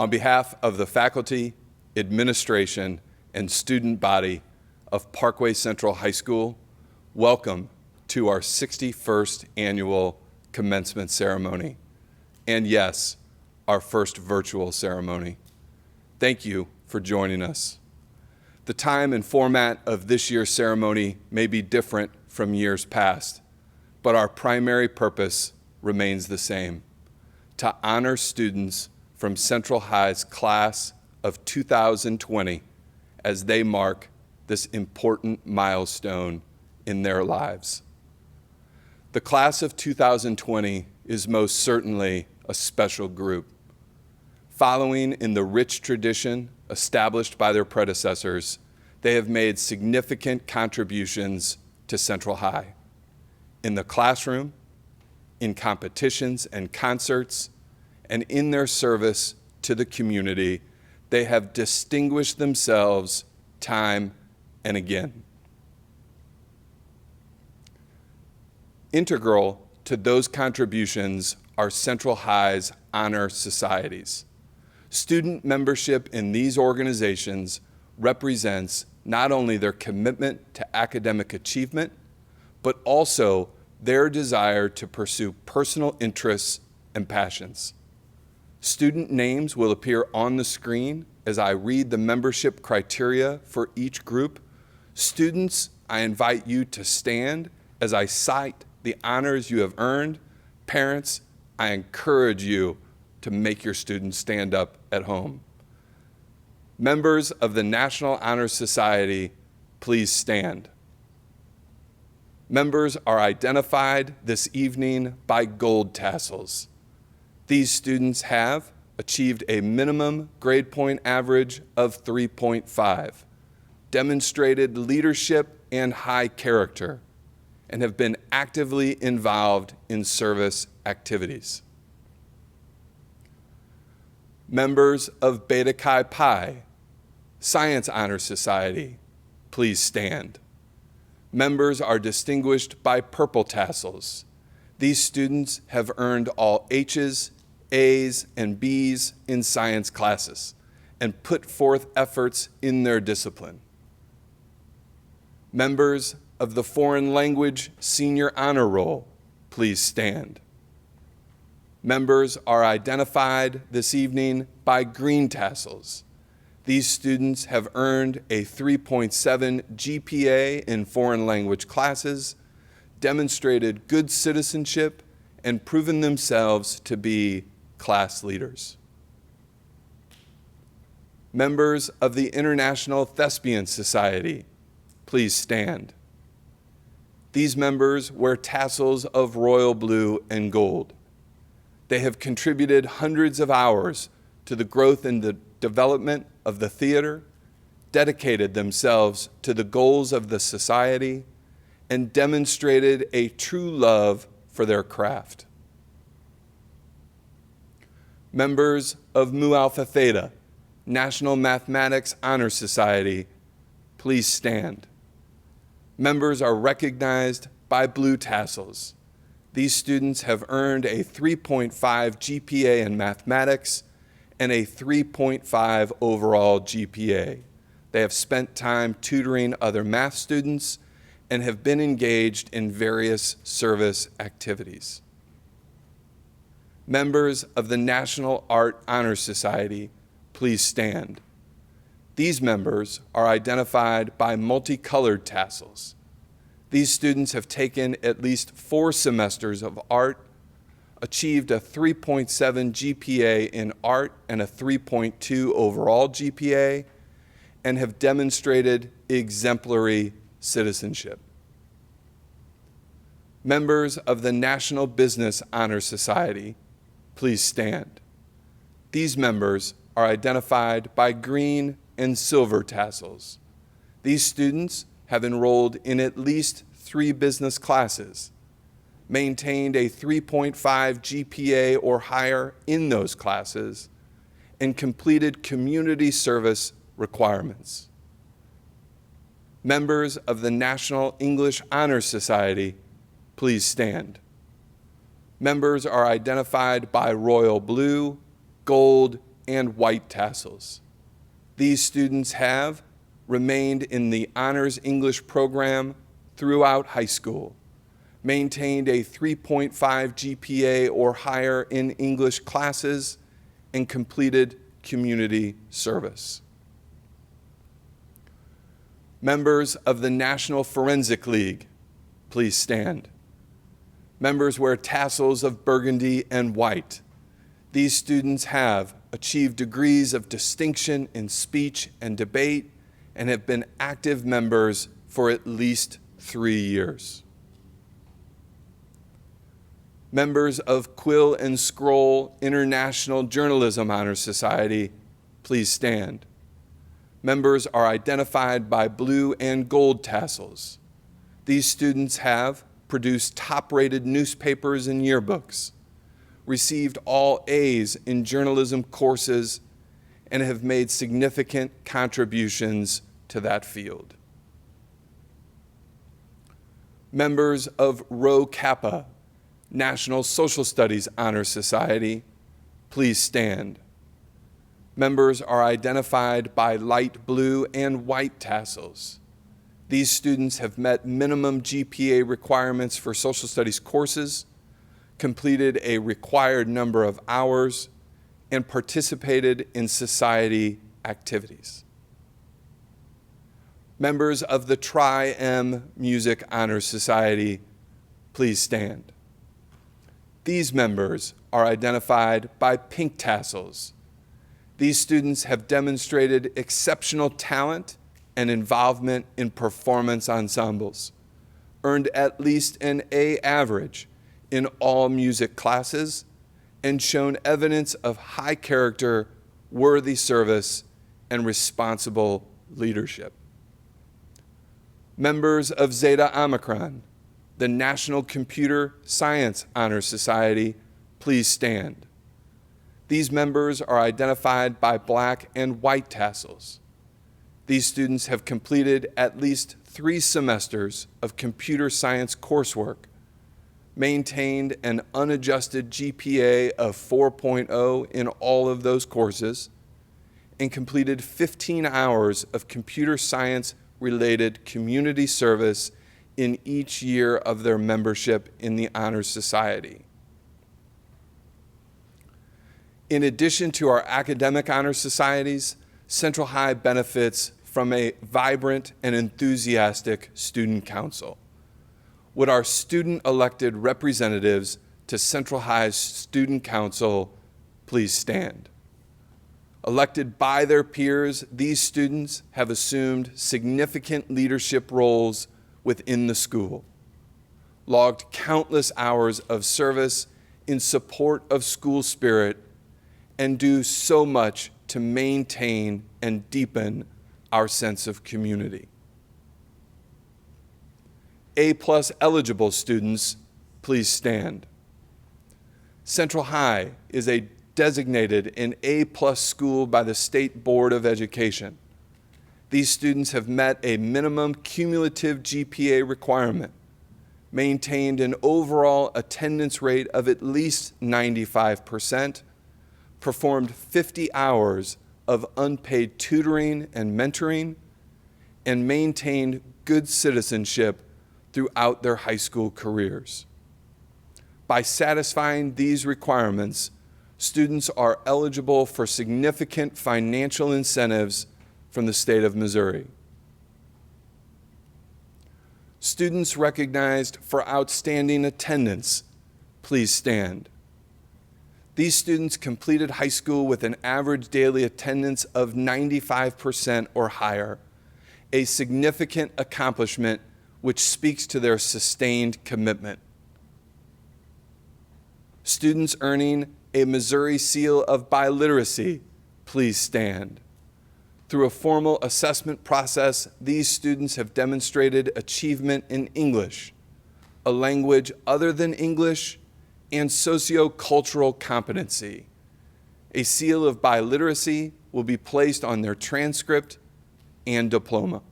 On behalf of the faculty, administration, and student body of Parkway Central High School, welcome to our 61st annual commencement ceremony. And yes, our first virtual ceremony. Thank you for joining us. The time and format of this year's ceremony may be different from years past, but our primary purpose remains the same: to honor students from Central High's class of 2020 as they mark this important milestone in their lives. The class of 2020 is most certainly a special group. Following in the rich tradition established by their predecessors, they have made significant contributions to Central High. In the classroom, in competitions and concerts, and in their service to the community, they have distinguished themselves time and again. Integral to those contributions are Central High's honor societies. Student membership in these organizations represents not only their commitment to academic achievement, but also their desire to pursue personal interests and passions. Student names will appear on the screen as I read the membership criteria for each group. Students, I invite you to stand as I cite the honors you have earned. Parents, I encourage you to make your students stand up at home. Members of the National Honor Society, please stand. Members are identified this evening by gold tassels. These students have achieved a minimum grade point average of 3.5, demonstrated leadership and high character, and have been actively involved in service activities. Members of Beta Chi Pi, Science Honor Society, please stand. Members are distinguished by purple tassels. These students have earned all H's, A's, and B's in science classes and put forth efforts in their discipline. Members of the Foreign Language Senior Honor Roll, please stand. Members are identified this evening by green tassels. These students have earned a 3.7 GPA in foreign language classes, demonstrated good citizenship, and proven themselves to be class leaders. Members of the International Thespian Society, please stand. These members wear tassels of royal blue and gold. They have contributed hundreds of hours to the growth and the development of the theater, dedicated themselves to the goals of the society, and demonstrated a true love for their craft. Members of Mu Alpha Theta, National Mathematics Honor Society, please stand. Members are recognized by blue tassels. These students have earned a 3.5 GPA in mathematics and a 3.5 overall GPA. They have spent time tutoring other math students and have been engaged in various service activities. Members of the National Art Honor Society, please stand. These members are identified by multicolored tassels. These students have taken at least 4 semesters of art, achieved a 3.7 GPA in art and a 3.2 overall GPA, and have demonstrated exemplary citizenship. Members of the National Business Honor Society, please stand. These members are identified by green and silver tassels. These students have enrolled in at least 3 business classes, maintained a 3.5 GPA or higher in those classes, and completed community service requirements. Members of the National English Honor Society, please stand. Members are identified by royal blue, gold, and white tassels. These students have remained in the Honors English program throughout high school, maintained a 3.5 GPA or higher in English classes, and completed community service. Members of the National Forensic League, please stand. Members wear tassels of burgundy and white. These students have achieved degrees of distinction in speech and debate and have been active members for at least 3 years. Members of Quill and Scroll International Journalism Honor Society, please stand. Members are identified by blue and gold tassels. These students have produced top-rated newspapers and yearbooks, received all A's in journalism courses, and have made significant contributions to that field. Members of Rho Kappa National Social Studies Honor Society, please stand. Members are identified by light blue and white tassels. These students have met minimum GPA requirements for social studies courses, completed a required number of hours, and participated in society activities. Members of the Tri-M Music Honor Society, please stand. These members are identified by pink tassels. These students have demonstrated exceptional talent and involvement in performance ensembles, earned at least an A average in all music classes, and shown evidence of high character, worthy service, and responsible leadership. Members of Zeta Omicron, the National Computer Science Honor Society, please stand. These members are identified by black and white tassels. These students have completed at least 3 semesters of computer science coursework, maintained an unadjusted GPA of 4.0 in all of those courses, and completed 15 hours of computer science-related community service in each year of their membership in the Honor Society. In addition to our academic honor societies, Central High benefits from a vibrant and enthusiastic student council. Would our student-elected representatives to Central High's Student Council please stand? Elected by their peers, these students have assumed significant leadership roles within the school, logged countless hours of service in support of school spirit, and do so much to maintain and deepen our sense of community. A+ eligible students, please stand. Central High is a designated an A+ school by the State Board of Education. These students have met a minimum cumulative GPA requirement, maintained an overall attendance rate of at least 95%, performed 50 hours of unpaid tutoring and mentoring, and maintained good citizenship throughout their high school careers. By satisfying these requirements, students are eligible for significant financial incentives from the state of Missouri. Students recognized for outstanding attendance, please stand. These students completed high school with an average daily attendance of 95% or higher, a significant accomplishment which speaks to their sustained commitment. Students earning a Missouri Seal of Biliteracy, please stand. Through a formal assessment process, these students have demonstrated achievement in English, a language other than English, and sociocultural competency. A seal of biliteracy will be placed on their transcript and diploma.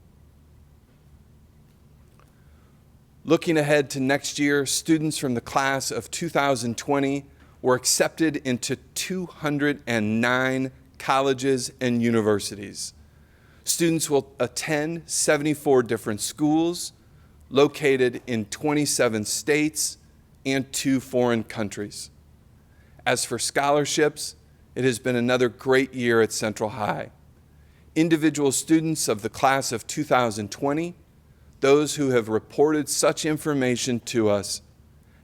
Looking ahead to next year, students from the class of 2020 were accepted into 209 colleges, and universities. Students will attend 74 different schools located in 27 states and 2 foreign countries. As for scholarships, it has been another great year at Central High. Individual students of the class of 2020, those who have reported such information to us,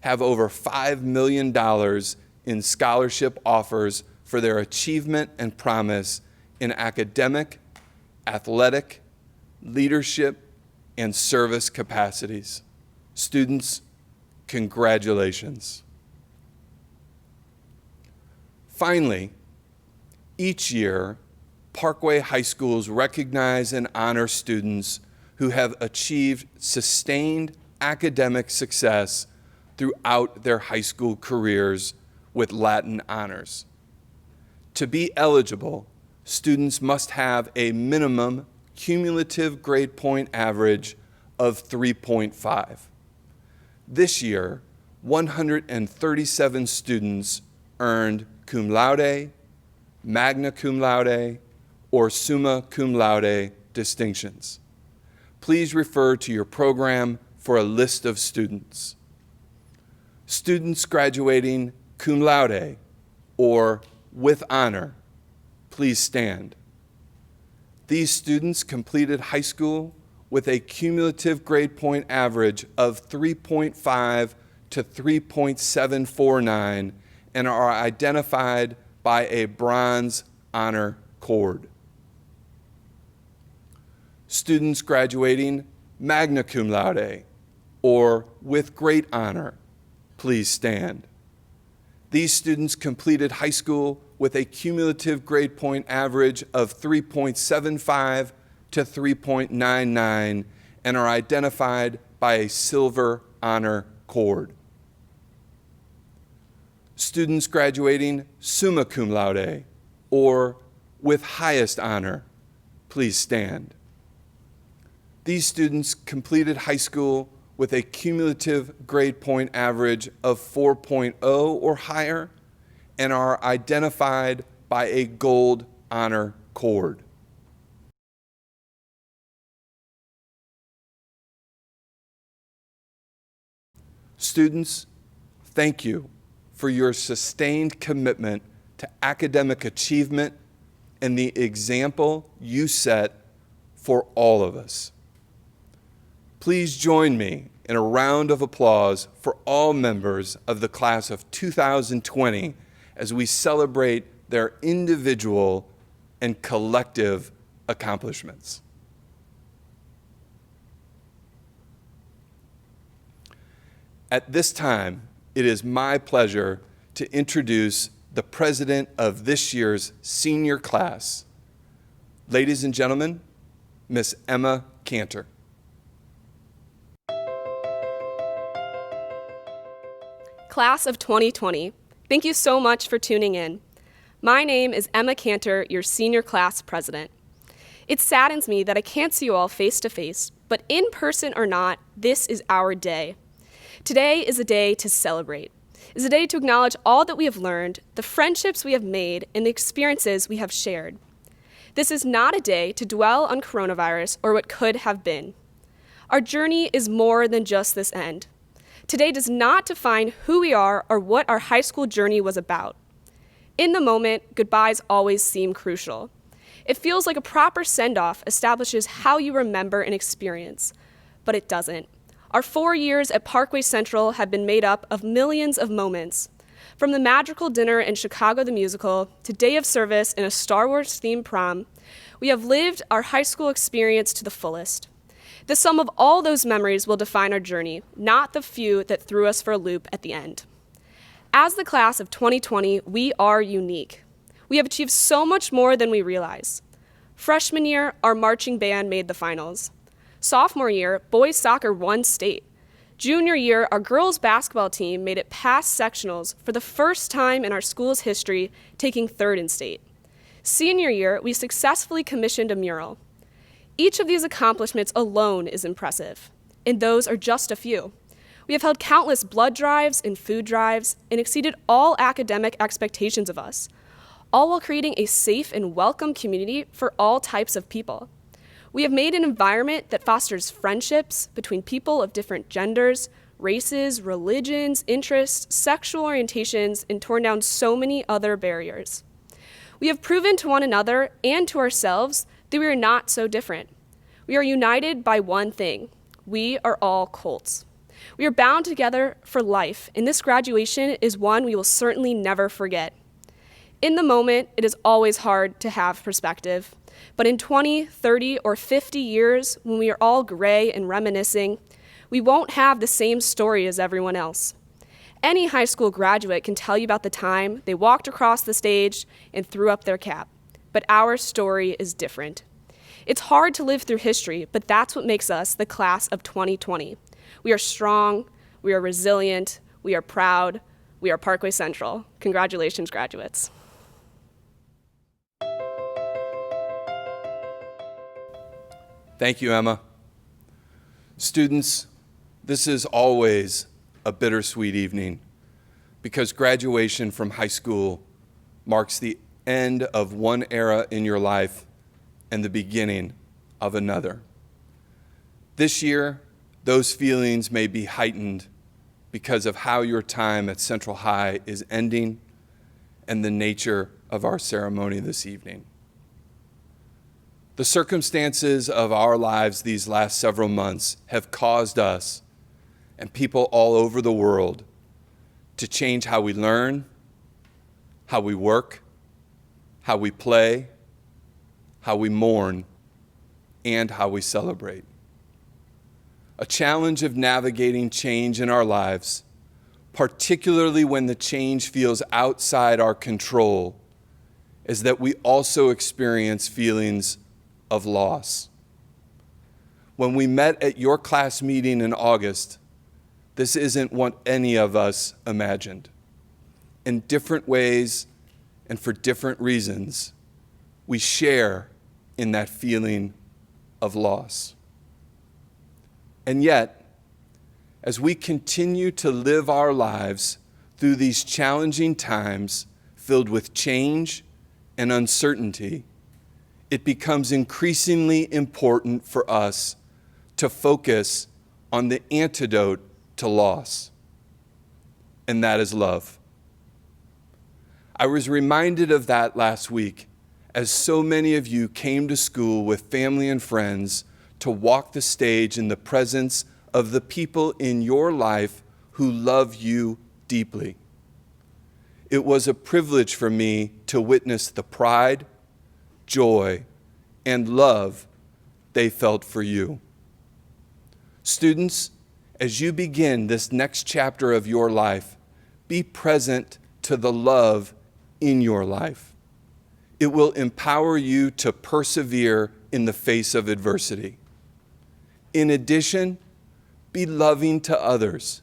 have over $5 million in scholarship offers for their achievement and promise in academic, athletic, leadership, and service capacities. Students, congratulations. Finally, each year, Parkway High Schools recognize and honor students who have achieved sustained academic success throughout their high school careers with Latin honors. To be eligible, students must have a minimum cumulative grade point average of 3.5. This year, 137 students earned cum laude, magna cum laude, or summa cum laude distinctions. Please refer to your program for a list of students. Students graduating cum laude or with honor, please stand. These students completed high school with a cumulative grade point average of 3.5 to 3.749 and are identified by a bronze honor cord. Students graduating magna cum laude or with great honor, please stand. These students completed high school with a cumulative grade point average of 3.75 to 3.99 and are identified by a silver honor cord. Students graduating summa cum laude or with highest honor, please stand. These students completed high school with a cumulative grade point average of 4.0 or higher and are identified by a gold honor cord. Students, thank you for your sustained commitment to academic achievement and the example you set for all of us. Please join me in a round of applause for all members of the class of 2020 as we celebrate their individual and collective accomplishments. At this time, it is my pleasure to introduce the president of this year's senior class. Ladies and gentlemen, Miss Emma Cantor. Class of 2020, thank you so much for tuning in. My name is Emma Cantor, your senior class president. It saddens me that I can't see you all face to face, but in person or not, this is our day. Today is a day to celebrate. It's a day to acknowledge all that we have learned, the friendships we have made, and the experiences we have shared. This is not a day to dwell on coronavirus or what could have been. Our journey is more than just this end. Today does not define who we are or what our high school journey was about. In the moment, goodbyes always seem crucial. It feels like a proper send-off establishes how you remember an experience, but it doesn't. Our 4 years at Parkway Central have been made up of millions of moments. From the magical dinner in Chicago the Musical to day of service in a Star Wars-themed prom, we have lived our high school experience to the fullest. The sum of all those memories will define our journey, not the few that threw us for a loop at the end. As the class of 2020, we are unique. We have achieved so much more than we realize. Freshman year, our marching band made the finals. Sophomore year, boys soccer won state. Junior year, our girls basketball team made it past sectionals for the first time in our school's history, taking third in state. Senior year, we successfully commissioned a mural. Each of these accomplishments alone is impressive, and those are just a few. We have held countless blood drives and food drives and exceeded all academic expectations of us. all while creating a safe and welcome community for all types of people. We have made an environment that fosters friendships between people of different genders, races, religions, interests, sexual orientations, and torn down so many other barriers. We have proven to one another and to ourselves that we are not so different. We are united by one thing. We are all Colts. We are bound together for life, and this graduation is one we will certainly never forget. In the moment, it is always hard to have perspective, but in 20, 30, or 50 years, when we are all gray and reminiscing, we won't have the same story as everyone else. Any high school graduate can tell you about the time they walked across the stage and threw up their cap, but our story is different. It's hard to live through history, but that's what makes us the class of 2020. We are strong, we are resilient, we are proud, we are Parkway Central. Congratulations, graduates. Thank you, Emma. Students, this is always a bittersweet evening because graduation from high school marks the end of one era in your life and the beginning of another. This year, those feelings may be heightened because of how your time at Central High is ending and the nature of our ceremony this evening. The circumstances of our lives these last several months have caused us and people all over the world to change how we learn, how we work, how we play, how we mourn, and how we celebrate. A challenge of navigating change in our lives, particularly when the change feels outside our control, is that we also experience feelings of loss. When we met at your class meeting in August, this isn't what any of us imagined. In different ways and for different reasons, we share in that feeling of loss. And yet, as we continue to live our lives through these challenging times filled with change and uncertainty, it becomes increasingly important for us to focus on the antidote to loss, and that is love. I was reminded of that last week as so many of you came to school with family and friends to walk the stage in the presence of the people in your life who love you deeply. It was a privilege for me to witness the pride, joy, and love they felt for you. Students, as you begin this next chapter of your life, be present to the love in your life. It will empower you to persevere in the face of adversity. In addition, be loving to others.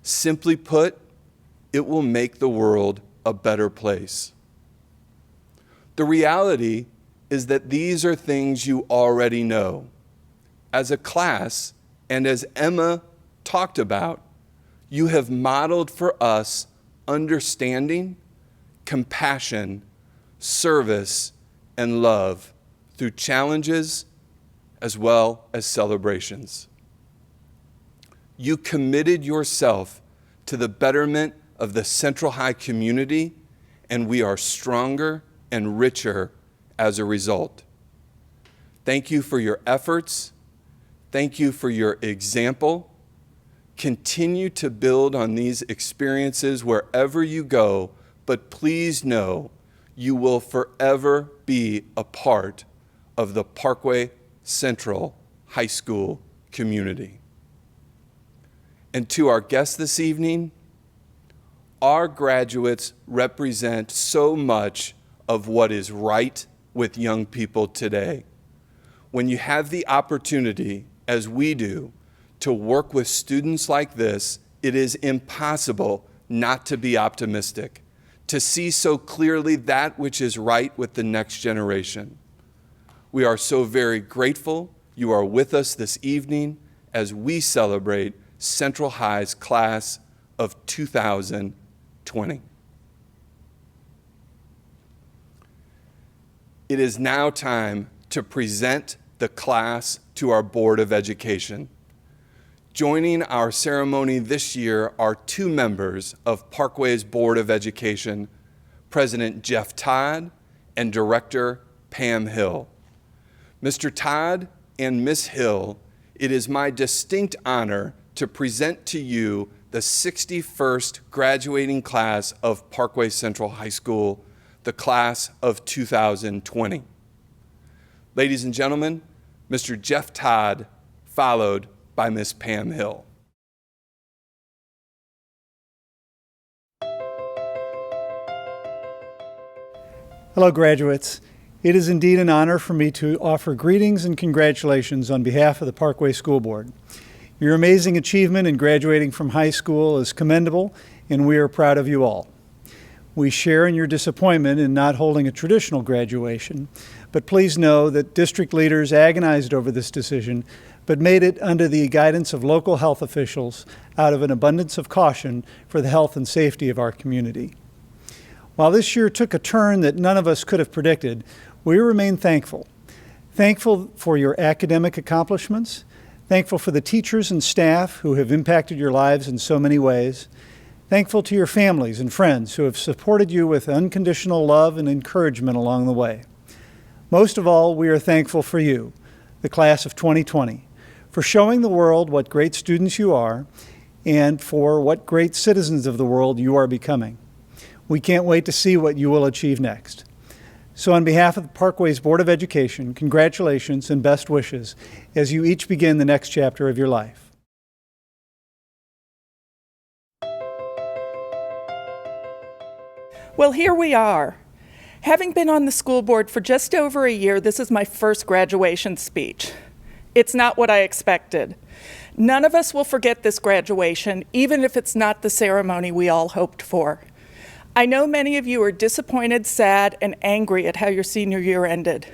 Simply put, it will make the world a better place. The reality is that these are things you already know. As a class, and as Emma talked about, you have modeled for us understanding, compassion, service, and love through challenges as well as celebrations. You committed yourself to the betterment of the Central High community, and we are stronger and richer as a result. Thank you for your efforts. Thank you for your example. Continue to build on these experiences wherever you go, but please know you will forever be a part of the Parkway Central High School community. And to our guests this evening, our graduates represent so much of what is right with young people today. When you have the opportunity, as we do, to work with students like this, it is impossible not to be optimistic, to see so clearly that which is right with the next generation. We are so very grateful you are with us this evening as we celebrate Central High's class of 2020. It is now time to present the class to our Board of Education. Joining our ceremony this year are two members of Parkway's Board of Education, President Jeff Todd and Director Pam Hill. Mr. Todd and Ms. Hill, it is my distinct honor to present to you the 61st graduating class of Parkway Central High School, the class of 2020. Ladies and gentlemen, Mr. Jeff Todd, followed by Ms. Pam Hill. Hello, graduates. It is indeed an honor for me to offer greetings and congratulations on behalf of the Parkway School Board. Your amazing achievement in graduating from high school is commendable, and we are proud of you all. We share in your disappointment in not holding a traditional graduation, but please know that district leaders agonized over this decision, but made it under the guidance of local health officials out of an abundance of caution for the health and safety of our community. While this year took a turn that none of us could have predicted, we remain thankful. Thankful for your academic accomplishments, thankful for the teachers and staff who have impacted your lives in so many ways, thankful to your families and friends who have supported you with unconditional love and encouragement along the way. Most of all, we are thankful for you, the class of 2020, for showing the world what great students you are and for what great citizens of the world you are becoming. We can't wait to see what you will achieve next. So on behalf of the Parkway's Board of Education, congratulations and best wishes as you each begin the next chapter of your life. Well, here we are. Having been on the school board for just over a year, this is my first graduation speech. It's not what I expected. None of us will forget this graduation, even if it's not the ceremony we all hoped for. I know many of you are disappointed, sad, and angry at how your senior year ended.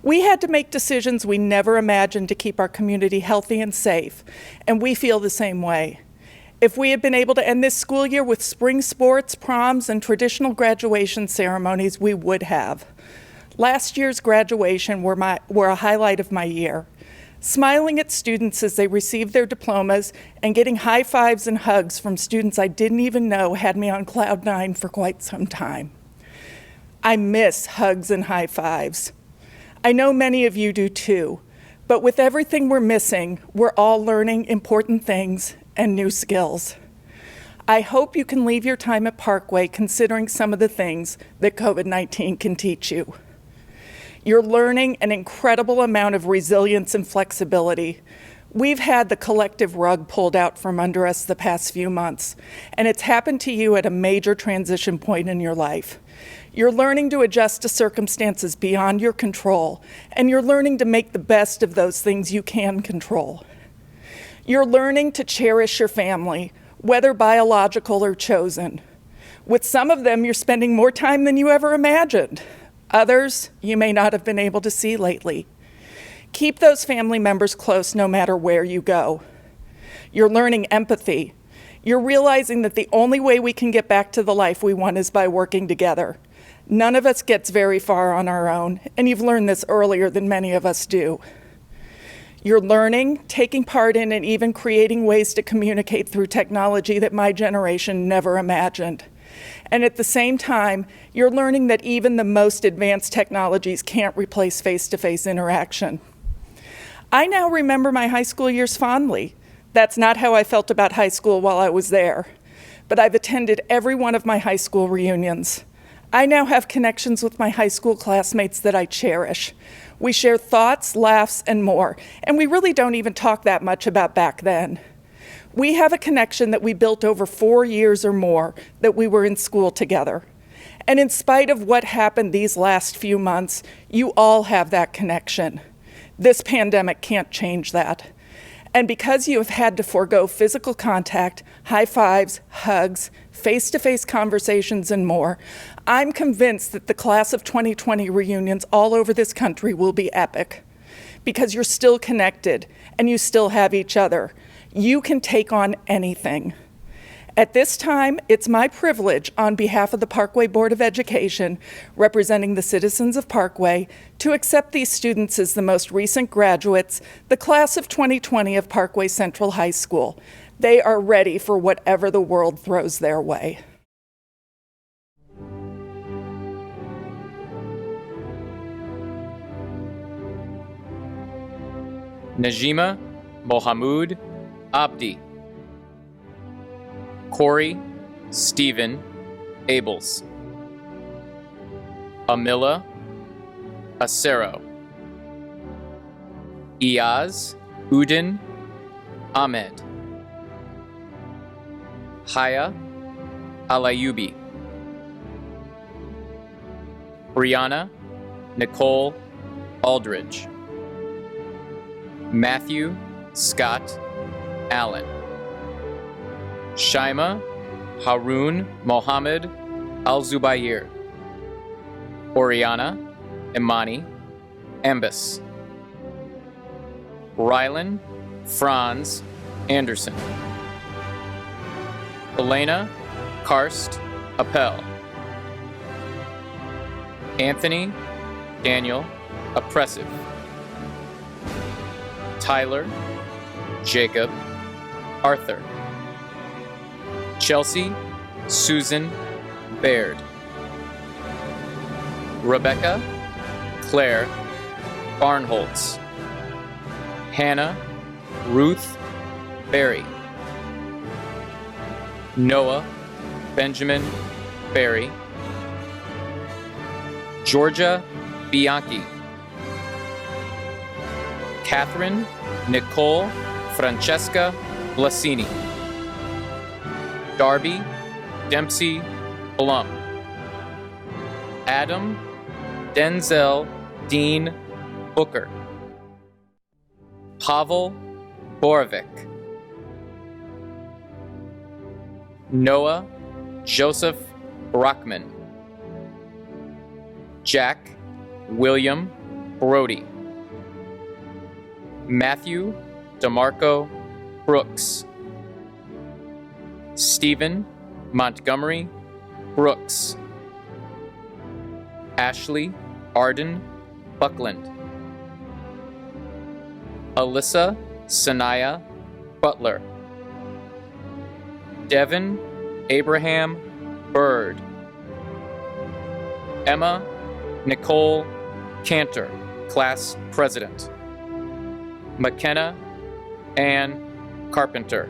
We had to make decisions we never imagined to keep our community healthy and safe, and we feel the same way. If we had been able to end this school year with spring sports, proms, and traditional graduation ceremonies, we would have. Last year's graduation were a highlight of my year. Smiling at students as they received their diplomas and getting high fives and hugs from students I didn't even know had me on cloud nine for quite some time. I miss hugs and high fives. I know many of you do too, but with everything we're missing, we're all learning important things and new skills. I hope you can leave your time at Parkway considering some of the things that COVID-19 can teach you. You're learning an incredible amount of resilience and flexibility. We've had the collective rug pulled out from under us the past few months, and it's happened to you at a major transition point in your life. You're learning to adjust to circumstances beyond your control, and you're learning to make the best of those things you can control. You're learning to cherish your family, whether biological or chosen. With some of them, you're spending more time than you ever imagined. Others, you may not have been able to see lately. Keep those family members close no matter where you go. You're learning empathy. You're realizing that the only way we can get back to the life we want is by working together. None of us gets very far on our own, and you've learned this earlier than many of us do. You're learning, taking part in, and even creating ways to communicate through technology that my generation never imagined. And at the same time, you're learning that even the most advanced technologies can't replace face-to-face interaction. I now remember my high school years fondly. That's not how I felt about high school while I was there. But I've attended every one of my high school reunions. I now have connections with my high school classmates that I cherish. We share thoughts, laughs, and more. And we really don't even talk that much about back then. We have a connection that we built over 4 years or more that we were in school together. And in spite of what happened these last few months, you all have that connection. This pandemic can't change that. And because you have had to forego physical contact, high fives, hugs, face-to-face conversations, and more, I'm convinced that the class of 2020 reunions all over this country will be epic. Because you're still connected and you still have each other. You can take on anything. At this time, it's my privilege, on behalf of the Parkway Board of Education, representing the citizens of Parkway, to accept these students as the most recent graduates, the class of 2020 of Parkway Central High School. They are ready for whatever the world throws their way. Najima Mohamud Abdi. Corey Stephen Abels. Amila Acero. Iyaz Udin Ahmed. Haya Alayubi. Brianna Nicole Aldridge. Matthew Scott Allen. Shaima Harun Mohammed Al-Zubayr. Oriana Imani Ambus. Rylan Franz Anderson. Elena Karst Appel. Anthony Daniel Oppressive. Tyler Jacob Arthur. Chelsea Susan Baird. Rebecca Claire Barnholtz. Hannah Ruth Berry. Noah Benjamin Berry. Georgia Bianchi. Catherine Nicole Francesca Blasini. Darby Dempsey Blum. Adam Denzel Dean Booker. Pavel Borovic. Noah Joseph Brockman. Jack William Brody. Matthew DeMarco Brooks. Stephen Montgomery Brooks. Ashley Arden Buckland. Alyssa Sanaya Butler. Devin Abraham Bird. Emma Nicole Cantor, Class President. McKenna Ann Carpenter.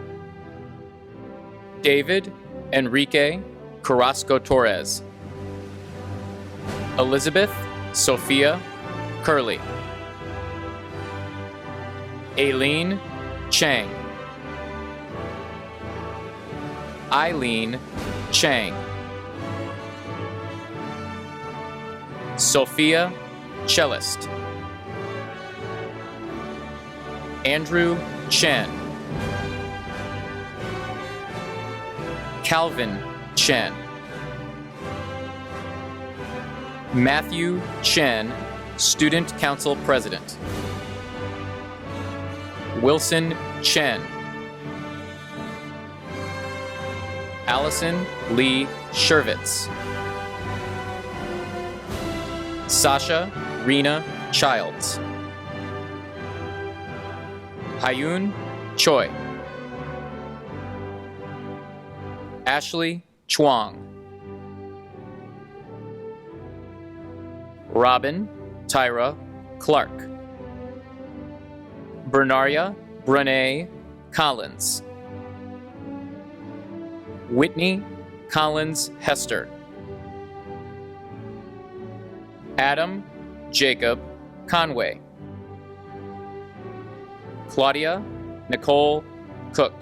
David Enrique Carrasco Torres. Elizabeth Sophia Curley. Aileen Chang. Eileen Chang. Sophia Cellist. Andrew Chen. Calvin Chen. Matthew Chen, Student Council President. Wilson Chen. Allison Lee Shervitz. Sasha Rena Childs. Hyun Choi. Ashley Chuang. Robin Tyra Clark. Bernaria Brene Collins. Whitney Collins Hester. Adam Jacob Conway. Claudia Nicole Cook.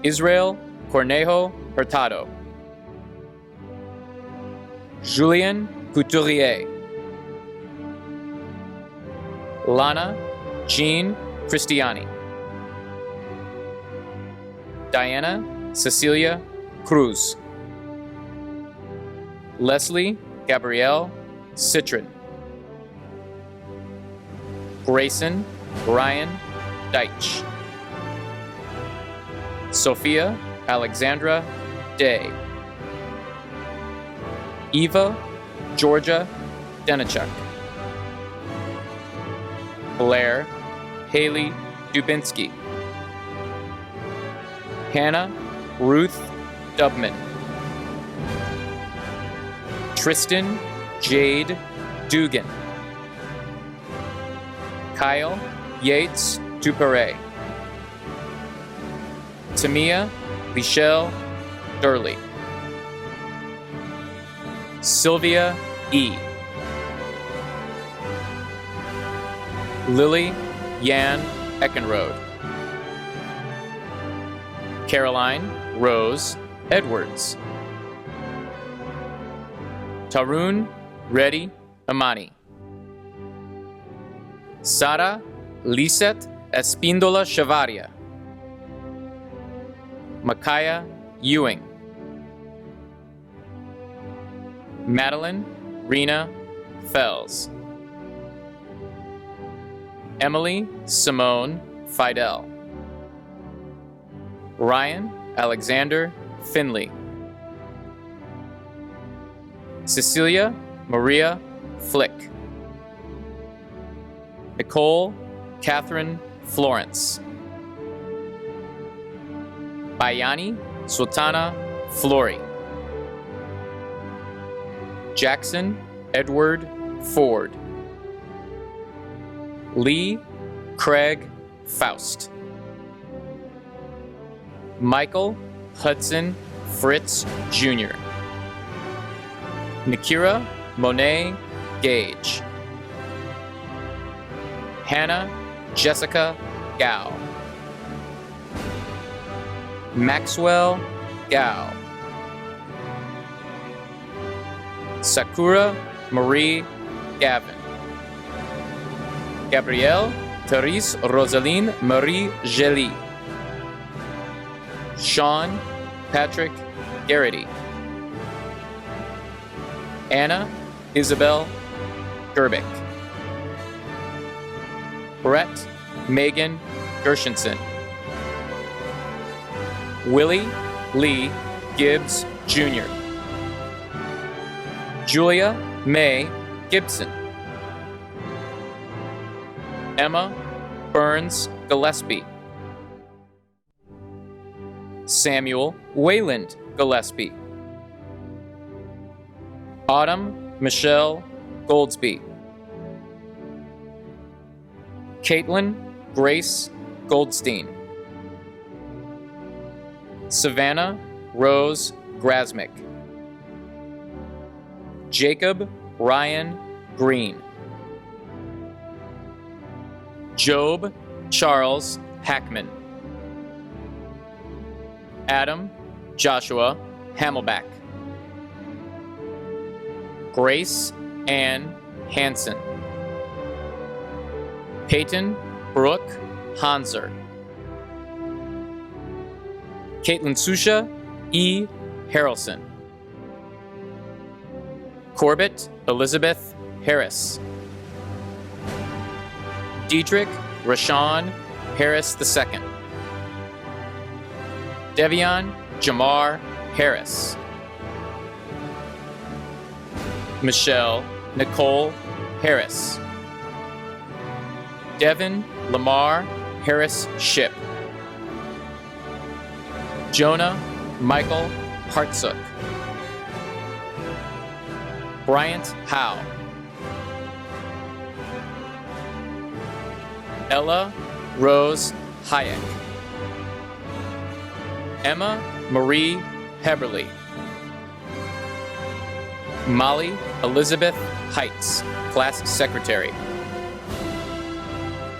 Israel Cornejo Hurtado. Julien Couturier. Lana Jean Cristiani. Diana Cecilia Cruz. Leslie Gabrielle Citron. Grayson Ryan Deitch. Sophia Alexandra Day. Eva Georgia Denichuk. Blair Haley Dubinsky. Hannah Ruth Dubman. Tristan Jade Dugan. Kyle Yates Duperre. Tamia Michelle Durley. Sylvia E. Lily Yan Eckenrode. Caroline Rose Edwards. Tarun Reddy Amani. Sara Lisette Espindola Chavaria. Makaya Ewing. Madeline Rena Fells. Emily Simone Fidel. Ryan Alexander Finley. Cecilia Maria Flick. Nicole Catherine Florence. Bayani Sultana Flory. Jackson Edward Ford. Lee Craig Faust. Michael Hudson Fritz Jr. Nikira Monet Gage. Hannah Jessica Gao. Maxwell Gao. Sakura Marie Gavin. Gabrielle Therese Rosaline Marie Gelly. Sean Patrick Garrity. Anna Isabel Gerbic. Brett Megan Gershenson. Willie Lee Gibbs Jr. Julia May Gibson. Emma Burns Gillespie. Samuel Wayland Gillespie. Autumn Michelle Goldsby. Caitlin Grace Goldstein. Savannah Rose Grasmick. Jacob Ryan Green. Job Charles Hackman. Adam Joshua Hamelback. Grace Ann Hansen. Peyton Brooke Hanser. Caitlin Susha E. Harrelson. Corbett Elizabeth Harris. Dietrich Rashawn Harris II. Devion Jamar Harris. Michelle Nicole Harris. Devin Lamar Harris Ship. Jonah Michael Hartsook. Bryant Howe. Ella Rose Hayek. Emma Marie Heberly. Molly Elizabeth Heights, Class Secretary.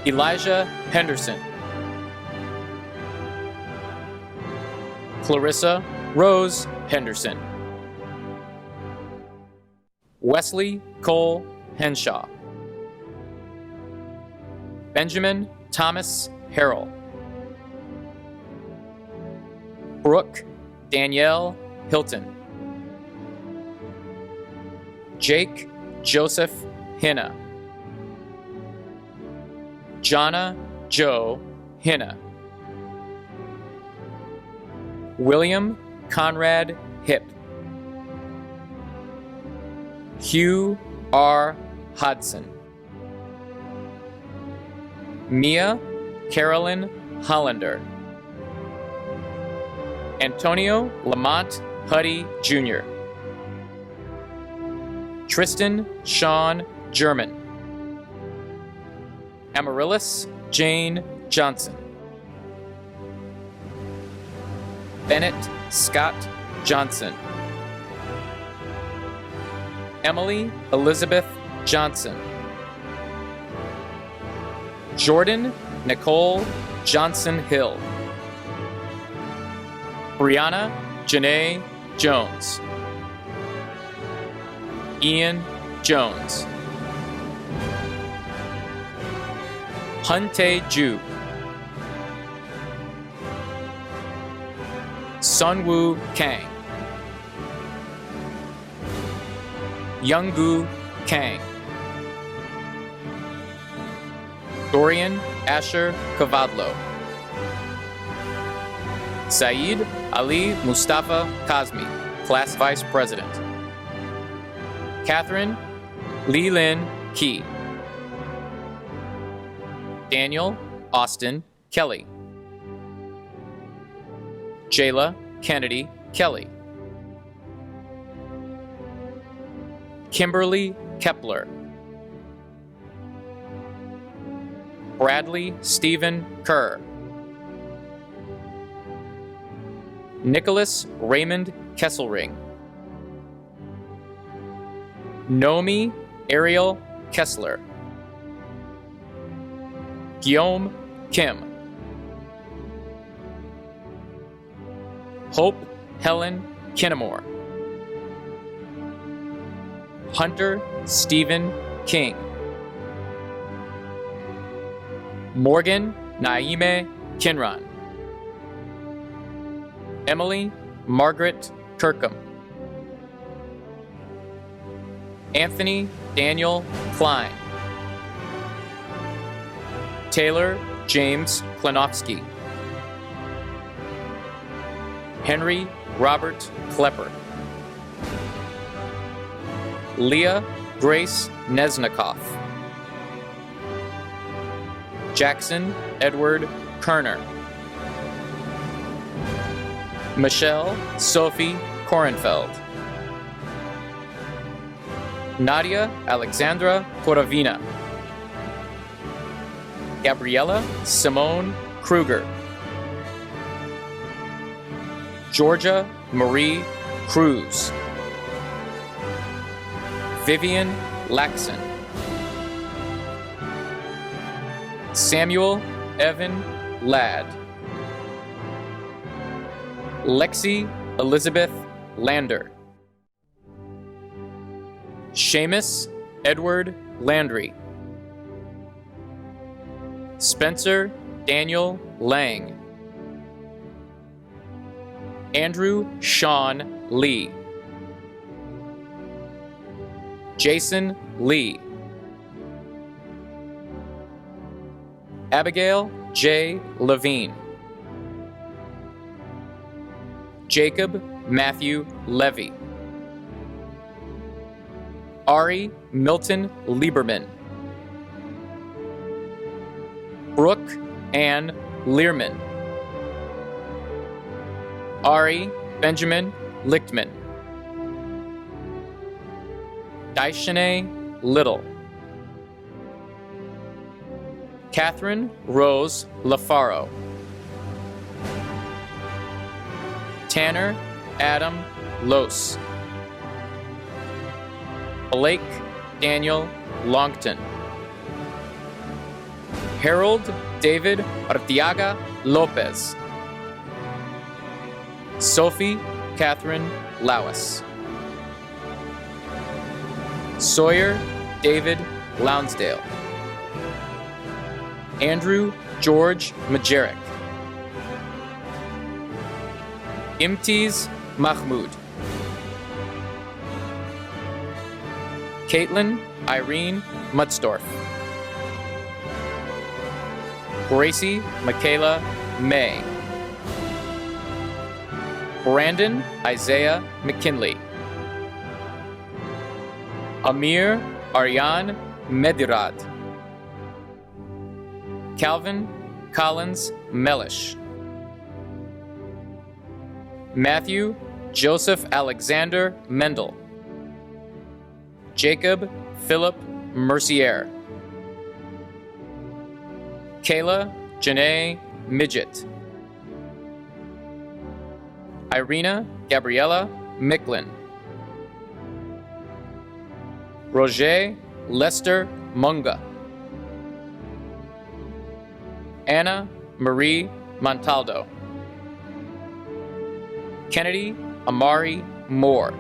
Elijah Henderson. Clarissa Rose Henderson. Wesley Cole Henshaw. Benjamin Thomas Harrell. Brooke Danielle Hilton. Jake Joseph Hinna. Jonna Joe Hinna. William Conrad Hipp. Hugh R. Hodson. Mia Carolyn Hollander. Antonio Lamont Huddy Jr. Tristan Sean German. Amaryllis Jane Johnson. Bennett Scott Johnson. Emily Elizabeth Johnson. Jordan Nicole Johnson Hill. Brianna Janae Jones. Ian Jones. Huntae Ju. Sunwoo Kang. Younggu Kang. Dorian Asher Kavadlo. Saeed Ali Mustafa Kazmi, Class Vice President. Catherine Lee Lin Key. Daniel Austin Kelly. Jayla Kennedy Kelly. Kimberly Kepler. Bradley Stephen Kerr. Nicholas Raymond Kesselring. Nomi Ariel Kessler. Guillaume Kim. Hope Helen Kinnamore. Hunter Stephen King. Morgan Naime Kinron. Emily Margaret Kirkham. Anthony Daniel Klein. Taylor James Klenofsky. Henry Robert Klepper. Leah Grace Nesnikoff. Jackson Edward Kerner. Michelle Sophie Korenfeld. Nadia Alexandra Korovina. Gabriella Simone Kruger. Georgia Marie Cruz. Vivian Laxon. Samuel Evan Ladd. Lexi Elizabeth Lander. Seamus Edward Landry. Spencer Daniel Lang. Andrew Sean Lee. Jason Lee. Abigail J. Levine. Jacob Matthew Levy. Ari Milton Lieberman. Brooke Ann Learman. Ari Benjamin Lichtman. Daishane Little. Catherine Rose LaFaro. Tanner Adam Lose. Blake Daniel Longton. Harold David Artiaga Lopez. Sophie Catherine Lawis. Sawyer David Lounsdale. Andrew George Majerick. Imtiaz Mahmoud. Caitlin Irene Mutzdorf. Gracie Michaela May. Brandon Isaiah McKinley. Amir Aryan Medirad. Calvin Collins Mellish. Matthew Joseph Alexander Mendel. Jacob Philip Mercier. Kayla Janae Midget. Irina Gabriella Micklin. Roger Lester Munga. Anna Marie Montaldo. Kennedy Amari Moore.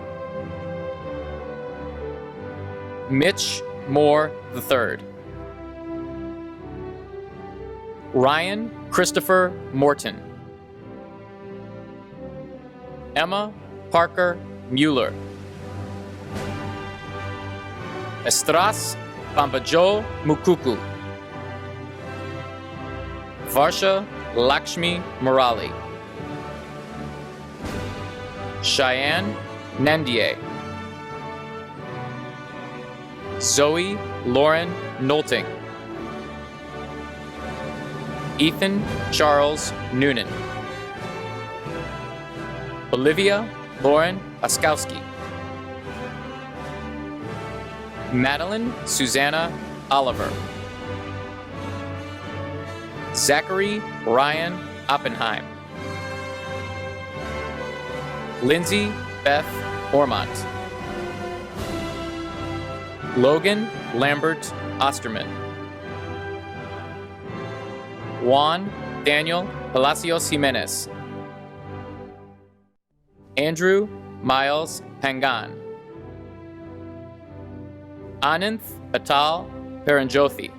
Mitch Moore III. Ryan Christopher Morton. Emma Parker Mueller. Estras Pampajo Mukuku. Varsha Lakshmi Murali. Cheyenne Nandier. Zoe Lauren Nolting. Ethan Charles Noonan. Olivia Lauren Oskowski. Madeline Susanna Oliver. Zachary Ryan Oppenheim. Lindsay Beth Ormont. Logan Lambert Osterman. Juan Daniel Palacios Jimenez. Andrew Miles Pangan. Ananth Atal Paranjothi.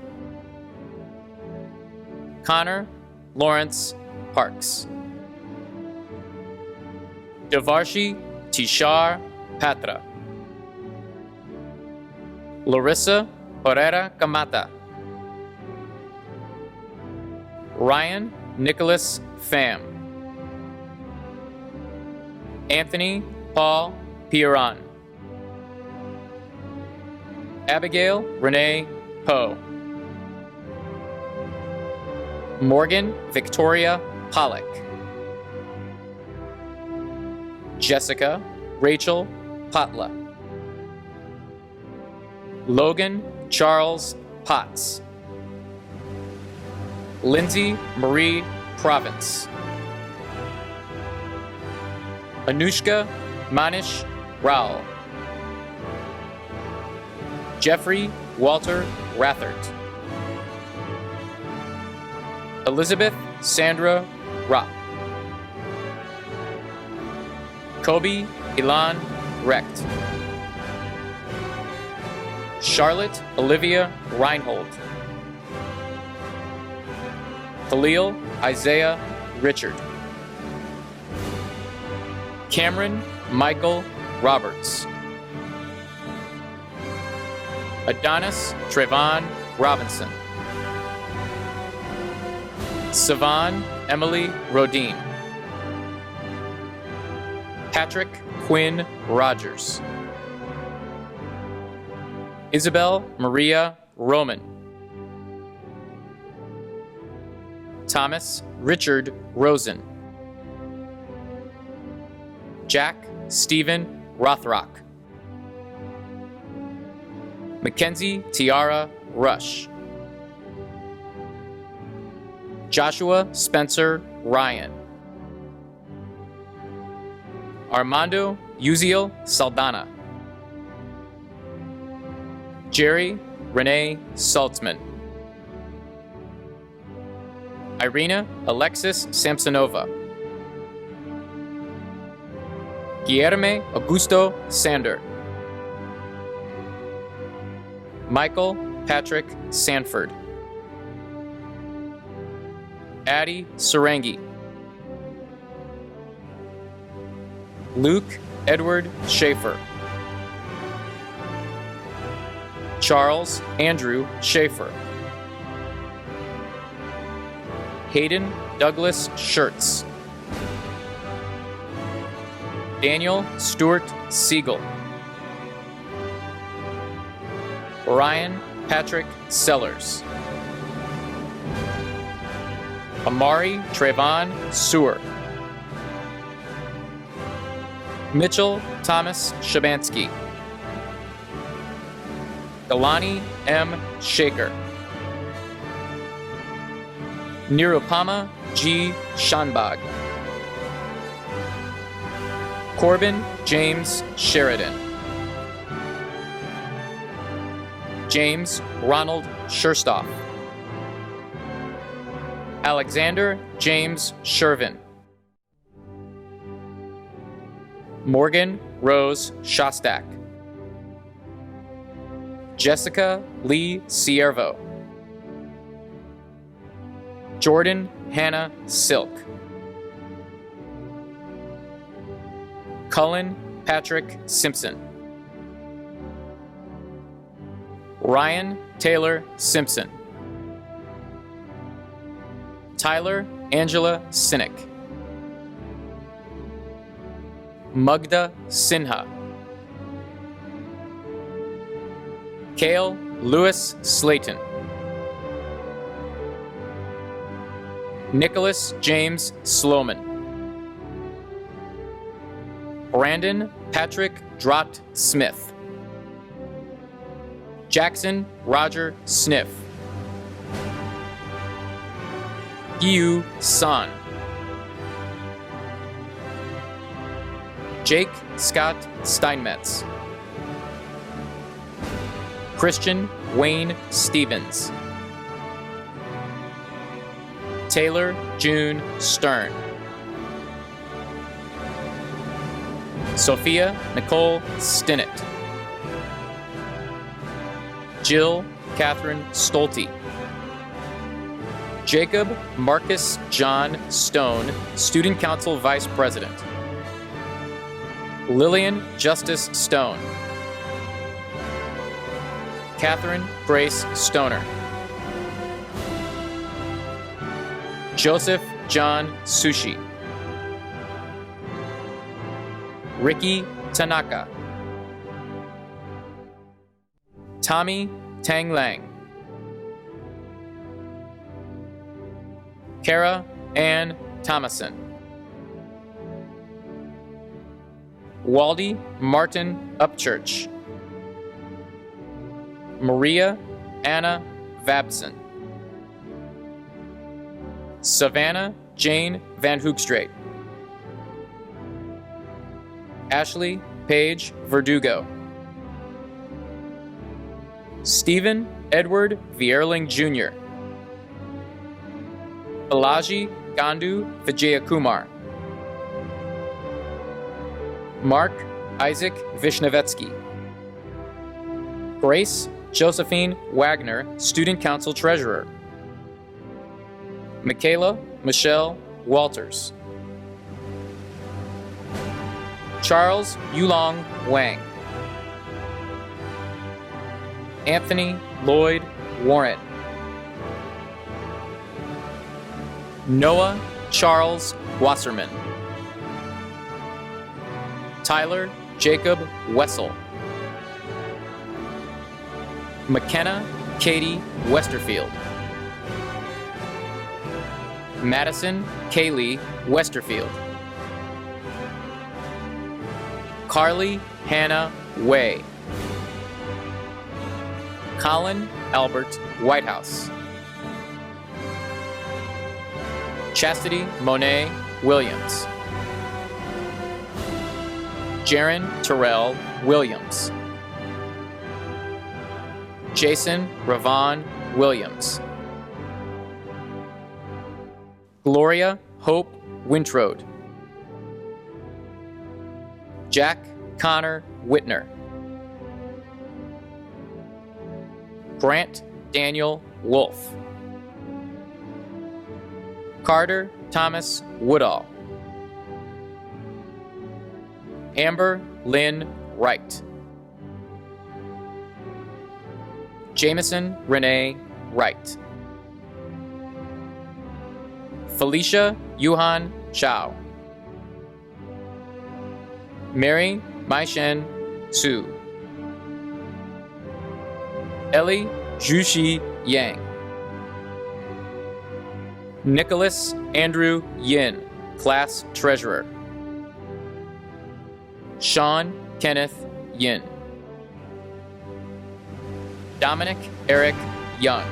Connor Lawrence Parks. Devarshi Tishar Patra. Larissa Herrera Camata. Ryan Nicholas Pham. Anthony Paul Pierron. Abigail Renee Poe. Morgan Victoria Pollock. Jessica Rachel Potla. Logan Charles Potts. Lindsay Marie Province. Anushka Manish Rao. Jeffrey Walter Rathert. Elizabeth Sandra Ropp. Kobe Ilan Recht. Charlotte Olivia Reinhold. Khalil Isaiah Richard. Cameron Michael Roberts. Adonis Trayvon Robinson. Savan Emily Rodine. Patrick Quinn Rogers. Isabel Maria Roman. Thomas Richard Rosen. Jack Stephen Rothrock. Mackenzie Tiara Rush. Joshua Spencer Ryan. Armando Uziel Saldana. Jerry Renee Saltzman. Irina Alexis Samsonova. Guillerme Augusto Sander. Michael Patrick Sanford. Addie Sarangi. Luke Edward Schaefer. Charles Andrew Schaefer. Hayden Douglas Schertz. Daniel Stewart Siegel. Ryan Patrick Sellers. Amari Trayvon Sewer. Mitchell Thomas Shabansky. Galani M. Shaker. Nirupama G. Shanbag. Corbin James Sheridan. James Ronald Scherstoff. Alexander James Shervin. Morgan Rose Shostak. Jessica Lee Siervo. Jordan Hannah Silk. Cullen Patrick Simpson. Ryan Taylor Simpson. Tyler Angela Sinek. Mugda Sinha. Kale Lewis Slayton. Nicholas James Sloman. Brandon Patrick Drott Smith. Jackson Roger Sniff. Yu San. Jake Scott Steinmetz. Christian Wayne Stevens. Taylor June Stern. Sophia Nicole Stinnett. Jill Catherine Stolte. Jacob Marcus John Stone, Student Council Vice President. Lillian Justice Stone. Catherine Grace Stoner. Joseph John Sushi. Ricky Tanaka. Tommy Tang Lang. Kara Ann Thomason. Waldy Martin Upchurch. Maria Anna Vabson. Savannah Jane Van Hookstraight. Ashley Paige Verdugo. Stephen Edward Vierling Jr. Balaji Gandu Vijayakumar. Mark Isaac Vishnevetsky. Grace Josephine Wagner, Student Council Treasurer. Michaela Michelle Walters. Charles Yulong Wang. Anthony Lloyd Warren. Noah Charles Wasserman. Tyler Jacob Wessel. McKenna Katie Westerfield. Madison Kaylee Westerfield. Carly Hannah Way. Colin Albert Whitehouse. Chastity Monet Williams. Jaron Terrell Williams. Jason Ravon Williams. Gloria Hope Wintrode. Jack Connor Whitner. Grant Daniel Wolf. Carter Thomas Woodall. Amber Lynn Wright. Jameson Renee Wright. Felicia Yuhan Chow. Mary Maishen Su. Ellie Jushi Yang. Nicholas Andrew Yin, Class Treasurer. Sean Kenneth Yin. Dominic Eric Young.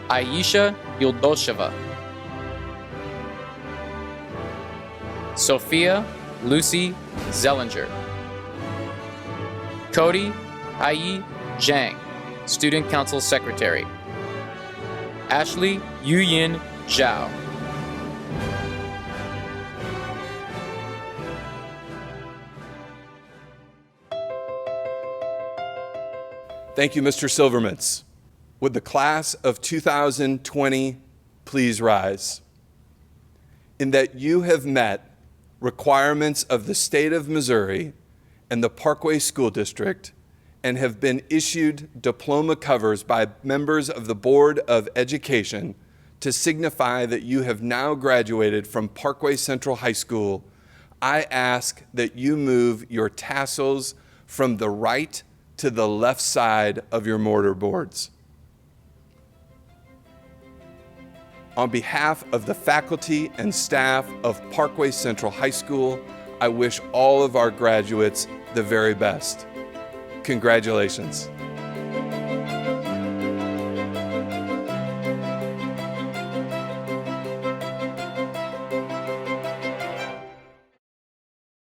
Aisha Yuldosheva. Sophia Lucy Zellinger. Cody Ai Zhang, Student Council Secretary. Ashley Yuyin Zhao. Thank you, Mr. Silvermans. Would the class of 2020 please rise? In that you have met requirements of the state of Missouri and the Parkway School District and have been issued diploma covers by members of the Board of Education to signify that you have now graduated from Parkway Central High School, I ask that you move your tassels from the right to the left side of your mortar boards. On behalf of the faculty and staff of Parkway Central High School, I wish all of our graduates the very best. Congratulations.